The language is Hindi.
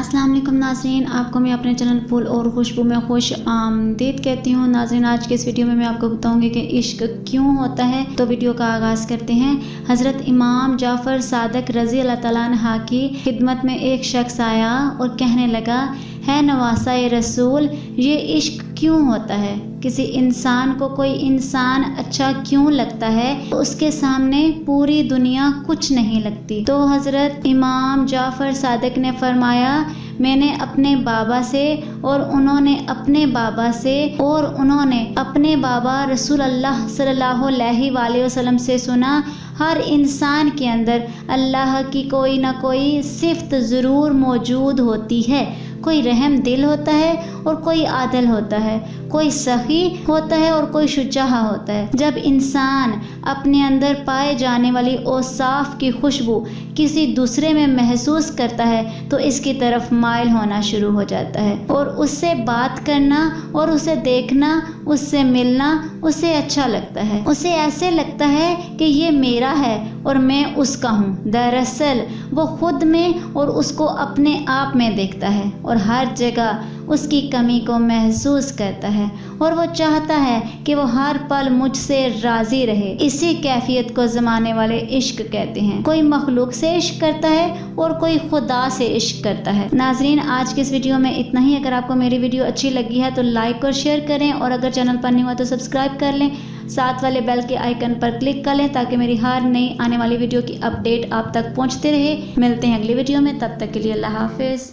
अस्सलाम वालेकुम नाज़रीन, आपको मैं अपने चैनल फूल और खुशबू में खुश आमदीद कहती हूँ। नाज़रीन, आज के इस वीडियो में मैं आपको बताऊंगी कि इश्क क्यों होता है। तो वीडियो का आगाज़ करते हैं। हज़रत इमाम जाफ़र सादिक रज़ी अल्लाह तआला अन्हु की खिदमत में एक शख्स आया और कहने लगा, है नवासा रसूल, ये इश्क क्यों होता है? किसी इंसान को कोई इंसान अच्छा क्यों लगता है? तो उसके सामने पूरी दुनिया कुछ नहीं लगती। तो हज़रत इमाम जाफ़र सादिक ने फरमाया, मैंने अपने बाबा से और उन्होंने अपने बाबा से और उन्होंने अपने बाबा रसूल अल्लाह सल्लल्लाहु अलैहि वसल्लम से सुना, हर इंसान के अंदर अल्लाह की कोई ना कोई सिफ़त ज़रूर मौजूद होती है। कोई रहम दिल होता है और कोई आदिल होता है, कोई सखी होता है और कोई शुजाहा होता है। जब इंसान अपने अंदर पाए जाने वाली औसाफ की खुशबू किसी दूसरे में महसूस करता है तो इसकी तरफ माइल होना शुरू हो जाता है और उससे बात करना और उसे देखना, उससे मिलना उसे अच्छा लगता है। उसे ऐसे लगता है कि ये मेरा है और मैं उसका हूँ। दरअसल वो खुद में और उसको अपने आप में देखता है और हर जगह उसकी कमी को महसूस करता है और वो चाहता है कि वो हर पल मुझसे राज़ी रहे। इसी कैफियत को ज़माने वाले इश्क कहते हैं। कोई मखलूक से इश्क करता है और कोई खुदा से इश्क करता है। नाजरीन, आज के इस वीडियो में इतना ही। अगर आपको मेरी वीडियो अच्छी लगी है तो लाइक और शेयर करें और अगर चैनल पर नहीं हुआ तो सब्सक्राइब कर लें। साथ वाले बेल के आइकन पर क्लिक कर लें ताकि मेरी हर नई आने वाली वीडियो की अपडेट आप तक पहुंचते रहे। मिलते हैं अगली वीडियो में, तब तक के लिए अल्लाह हाफिज़।